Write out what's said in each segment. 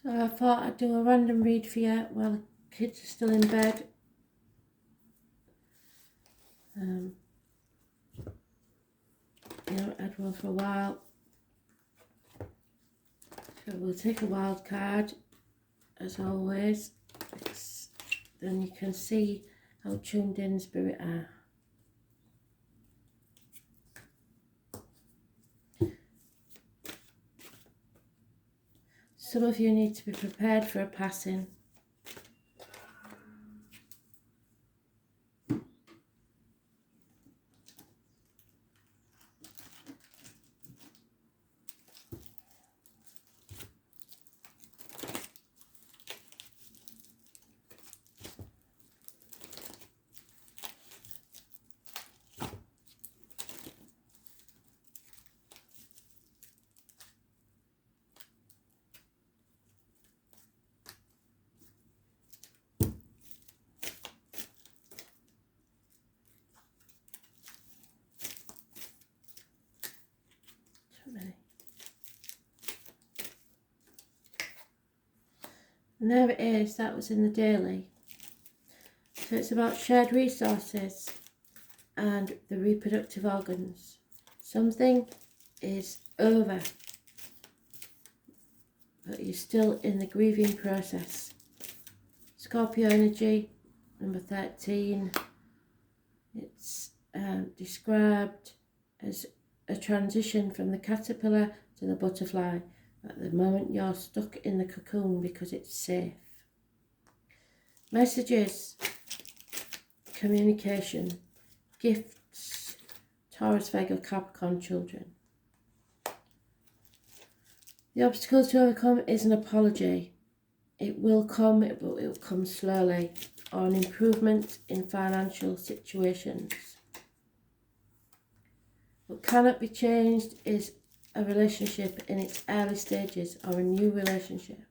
So I thought I'd do a random read for you while the kids are still in bed. You haven't had one for a while. So we'll take a wild card, as always, because then you can see how tuned in Spirit are. Some of you need to be prepared for a passing. And there it is, that was in the daily. So it's about shared resources and the reproductive organs. Something is over, but you're still in the grieving process. Scorpio energy, number 13. It's described as a transition from the caterpillar to the butterfly. At the moment you're stuck in the cocoon because it's safe. Messages, communication, gifts, Taurus, Virgo, Capricorn children. The obstacles to overcome is an apology. It will come, but it will come slowly, or an improvement in financial situations. What cannot be changed is a relationship in its early stages or a new relationship.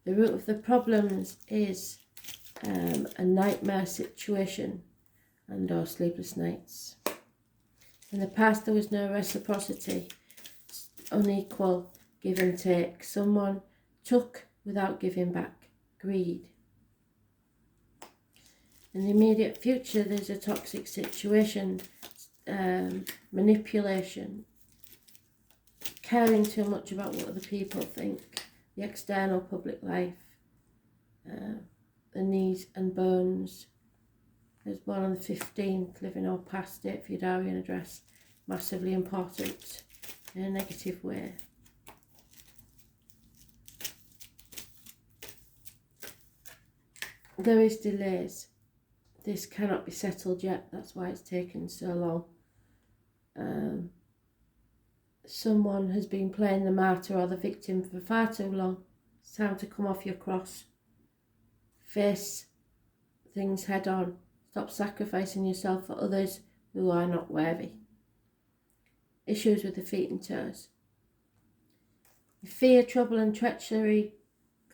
The root of the problems is a nightmare situation and or sleepless nights. In the past there was no reciprocity, unequal give and take. Someone took without giving back, greed. In the immediate future there's a toxic situation, manipulation, caring too much about what other people think, the external public life, the knees and bones. There's one on the 15th, living or past it for your diary and address, massively important in a negative way. There is delays. This cannot be settled yet, that's why it's taken so long. Someone has been playing the martyr or the victim for far too long. It's time to come off your cross. Face things head on. Stop sacrificing yourself for others who are not worthy. Issues with the feet and toes. Fear, trouble and treachery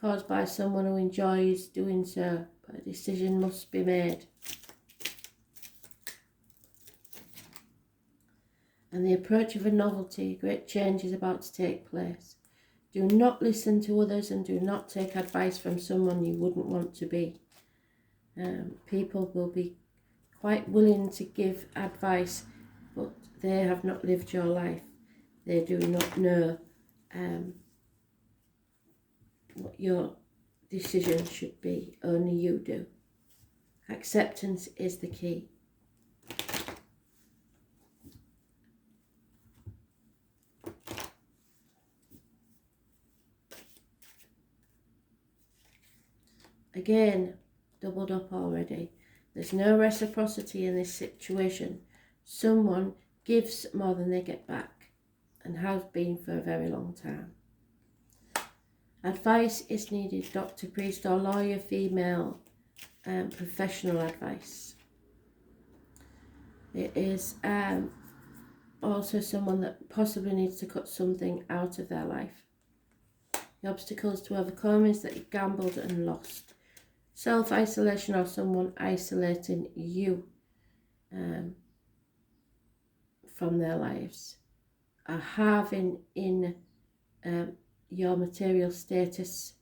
caused by someone who enjoys doing so, but a decision must be made. And the approach of a novelty, great change is about to take place. Do not listen to others and do not take advice from someone you wouldn't want to be. People will be quite willing to give advice, but they have not lived your life. They do not know what your decision should be. Only you do. Acceptance is the key. Again, doubled up already. There's no reciprocity in this situation. Someone gives more than they get back and has been for a very long time. Advice is needed, doctor, priest or lawyer, female, professional advice. It is also someone that possibly needs to cut something out of their life. The obstacles to overcome is that you gambled and lost. Self-isolation or someone isolating you from their lives. A halving in your material status.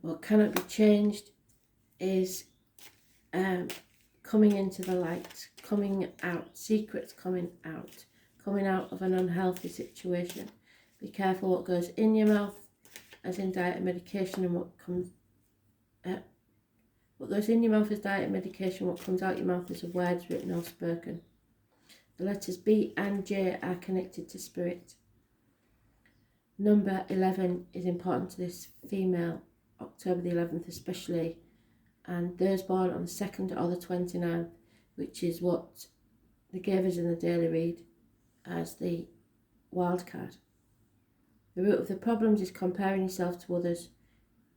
What cannot be changed is coming into the light, coming out, secrets coming out of an unhealthy situation. Be careful what goes in your mouth, as in diet and medication, and what goes in your mouth is diet and medication, what comes out your mouth is words written or spoken. The letters B and J are connected to spirit. Number 11 is important to this female, October the 11th especially, and those born on the 2nd or the 29th, which is what they gave us in the daily read as the wild card. The root of the problems is comparing yourself to others.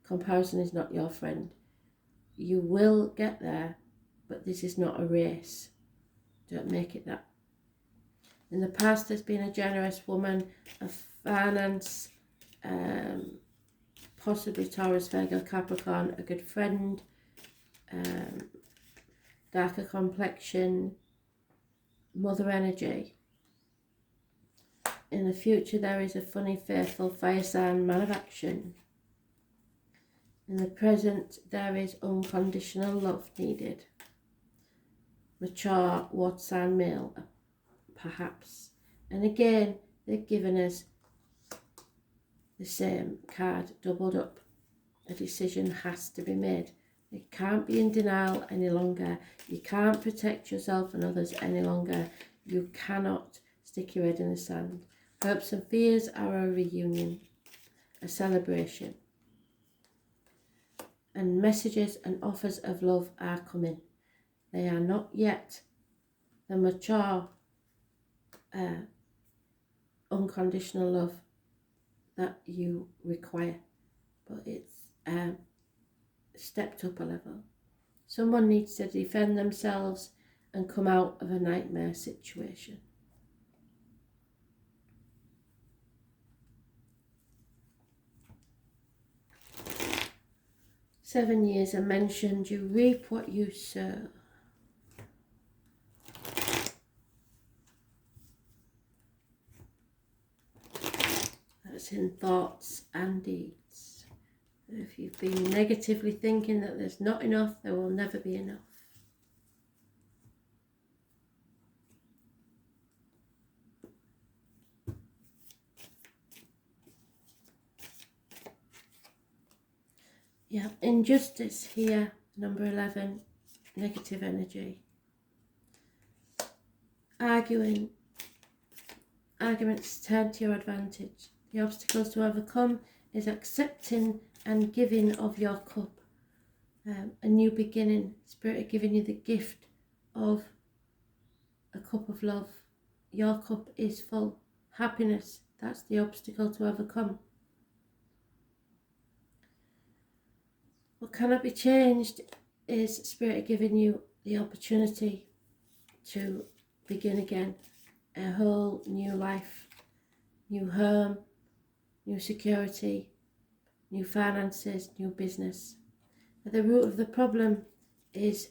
Comparison is not your friend. You will get there, but this is not a race. Don't make it that. In the past, there's been a generous woman, a finance, possibly Taurus, Virgo, Capricorn, a good friend, darker complexion, mother energy. In the future, there is a funny, faithful fire sign, man of action. In the present, there is unconditional love needed. Mature, water sign male, perhaps. And again, they've given us the same card doubled up. A decision has to be made. You can't be in denial any longer. You can't protect yourself and others any longer. You cannot stick your head in the sand. Hopes and fears are a reunion, a celebration. And messages and offers of love are coming. They are not yet the mature, unconditional love that you require, but it's stepped up a level. Someone needs to defend themselves and come out of a nightmare situation. Seven years are mentioned. You reap what you sow. That's in thoughts and deeds. If you've been negatively thinking that there's not enough, there will never be enough. Yeah, injustice here, number 11, negative energy. Arguments turn to your advantage. The obstacles to overcome is accepting and giving of your cup. A new beginning. Spirit are giving you the gift of a cup of love. Your cup is full. Happiness, that's the obstacle to overcome. What cannot be changed is Spirit are giving you the opportunity to begin again. A whole new life, new home, new security, new finances, new business. At the root of the problem is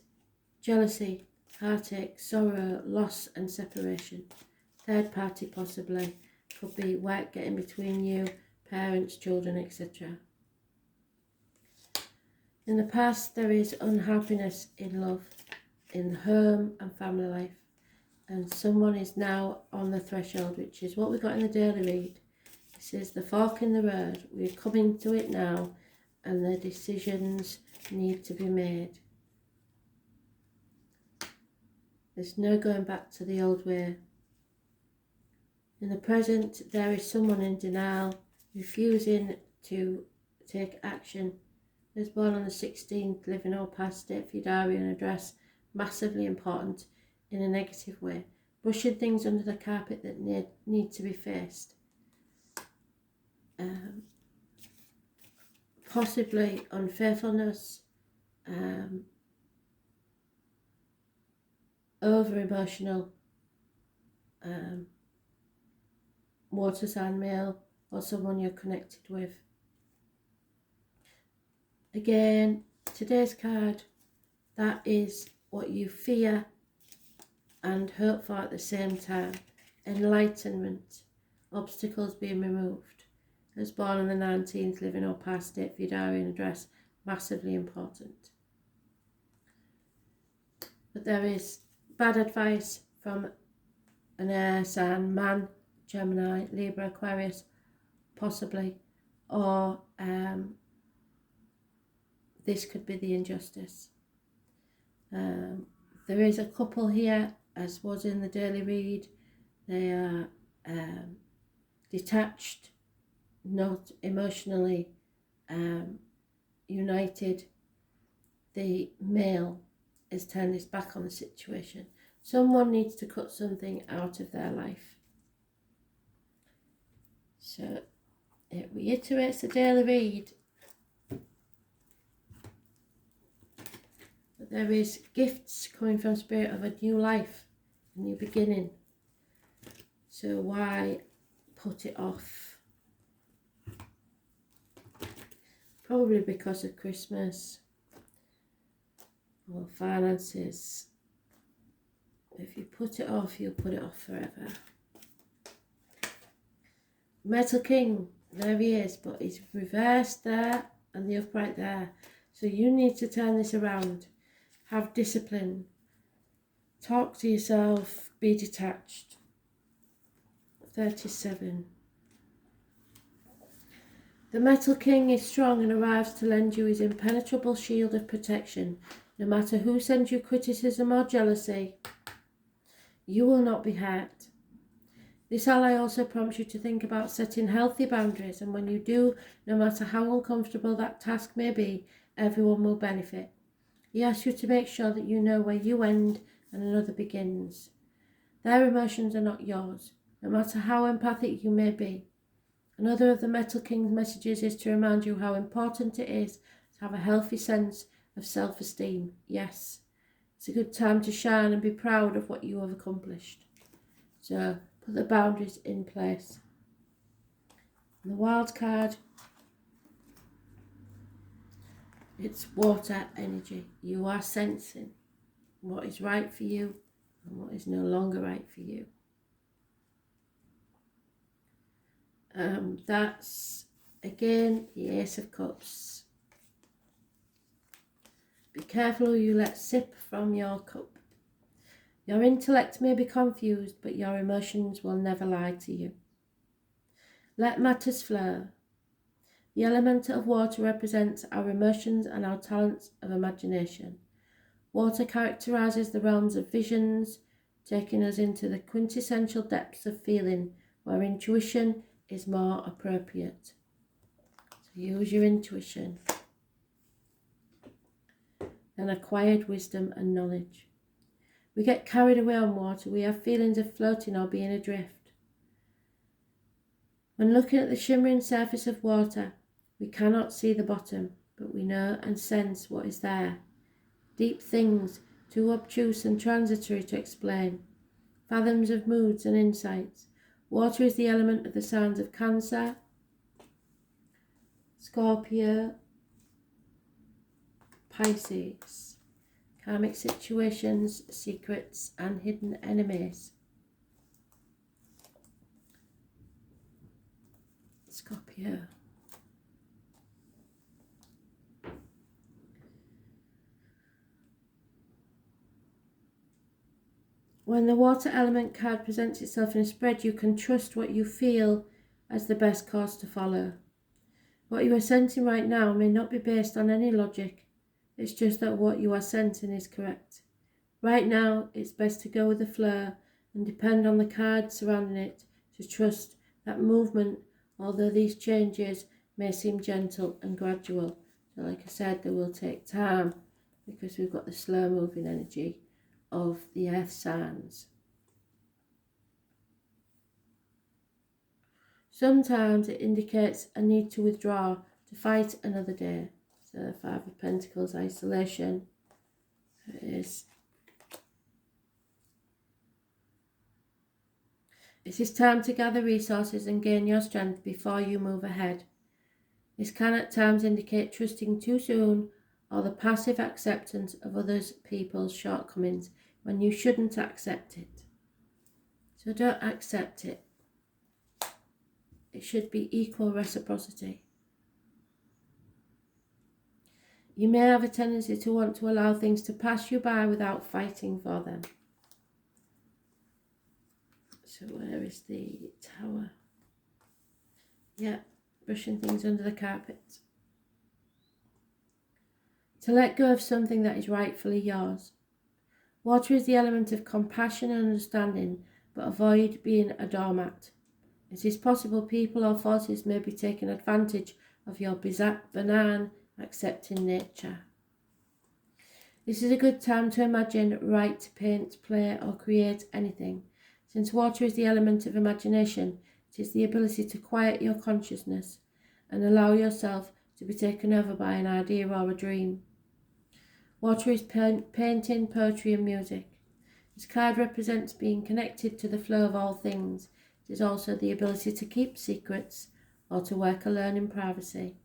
jealousy, heartache, sorrow, loss and separation. Third party possibly. Could be work getting between you, parents, children, etc. In the past, there is unhappiness in love, in home and family life. And someone is now on the threshold, which is what we got in the daily read. This is the fork in the road. We're coming to it now, and the decisions need to be made. There's no going back to the old way. In the present, there is someone in denial, refusing to take action. Is born on the 16th, living all past date for your diary and address, massively important in a negative way. Brushing things under the carpet that need to be faced. Possibly unfaithfulness, over-emotional, water sign male, or someone you're connected with. Again, today's card, that is what you fear and hope for at the same time. Enlightenment. obstacles being removed. As born on the 19th, living or past date for your diary and address, massively important. But there is bad advice from an air sign, man, Gemini, Libra, Aquarius, possibly, or this could be the injustice. There is a couple here, as was in the daily read. They are detached, not emotionally united. The male has turned his back on the situation. Someone needs to cut something out of their life. So it reiterates the daily read. But there is gifts coming from Spirit of a new life, a new beginning. So why put it off? Probably because of Christmas or finances. If you put it off, you'll put it off forever. Metal King, there he is, but he's reversed there and the upright there. So you need to turn this around. Have discipline. Talk to yourself. Be detached. 37. The Metal King is strong and arrives to lend you his impenetrable shield of protection. No matter who sends you criticism or jealousy, you will not be hurt. This ally also prompts you to think about setting healthy boundaries, and when you do, no matter how uncomfortable that task may be, everyone will benefit. He asks you to make sure that you know where you end and another begins. Their emotions are not yours, no matter how empathic you may be. Another of the Metal King's messages is to remind you how important it is to have a healthy sense of self-esteem. Yes, it's a good time to shine and be proud of what you have accomplished. So put the boundaries in place. And the wild card, it's water energy. You are sensing what is right for you and what is no longer right for you. That's, again, the Ace of Cups. Be careful who you let sip from your cup. Your intellect may be confused, but your emotions will never lie to you. Let matters flow. The element of water represents our emotions and our talents of imagination. Water characterises the realms of visions, taking us into the quintessential depths of feeling, where intuition is more appropriate. So use your intuition. And acquired wisdom and knowledge. We get carried away on water. We have feelings of floating or being adrift. When looking at the shimmering surface of water, we cannot see the bottom, but we know and sense what is there. Deep things, too obtuse and transitory to explain. Fathoms of moods and insights. Water is the element of the signs of Cancer, Scorpio, Pisces. Karmic situations, secrets and hidden enemies. Scorpio. When the water element card presents itself in a spread, you can trust what you feel as the best course to follow. What you are sensing right now may not be based on any logic. It's just that what you are sensing is correct. Right now, it's best to go with the flow and depend on the cards surrounding it to trust that movement, although these changes may seem gentle and gradual. So like I said, they will take time because we've got the slow moving energy of the earth signs. Sometimes it indicates a need to withdraw to fight another day. So 5 of Pentacles, isolation. It is. It is time to gather resources and gain your strength before you move ahead. This can at times indicate trusting too soon or the passive acceptance of other people's shortcomings when you shouldn't accept it. So don't accept it. it should be equal reciprocity. You may have a tendency to want to allow things to pass you by without fighting for them. So where is the Tower? Yeah, brushing things under the carpet. To let go of something that is rightfully yours. Water is the element of compassion and understanding, but avoid being a doormat. It is possible people or forces may be taking advantage of your benign, accepting nature. This is a good time to imagine, write, paint, play, or create anything. Since water is the element of imagination, it is the ability to quiet your consciousness and allow yourself to be taken over by an idea or a dream. Water is painting, poetry, and music. This card represents being connected to the flow of all things. It is also the ability to keep secrets or to work alone in privacy.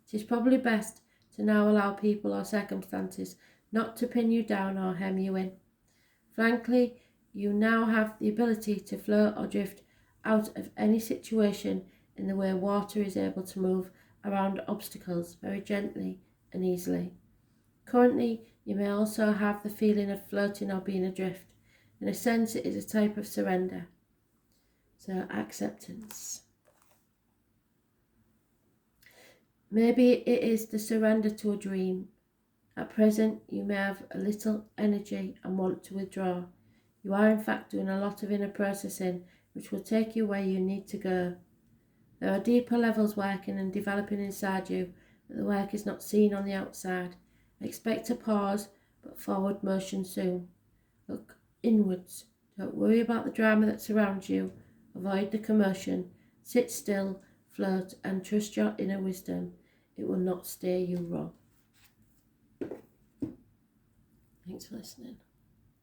It is probably best to now allow people or circumstances not to pin you down or hem you in. Frankly, you now have the ability to float or drift out of any situation in the way water is able to move around obstacles very gently and easily. Currently, you may also have the feeling of floating or being adrift. In a sense, it is a type of surrender. So, acceptance. Maybe it is the surrender to a dream. At present, you may have a little energy and want to withdraw. You are in fact doing a lot of inner processing, which will take you where you need to go. There are deeper levels working and developing inside you, but the work is not seen on the outside. Expect a pause, but forward motion soon. Look inwards. Don't worry about the drama that surrounds you. Avoid the commotion. Sit still, float, and trust your inner wisdom. It will not steer you wrong. Thanks for listening.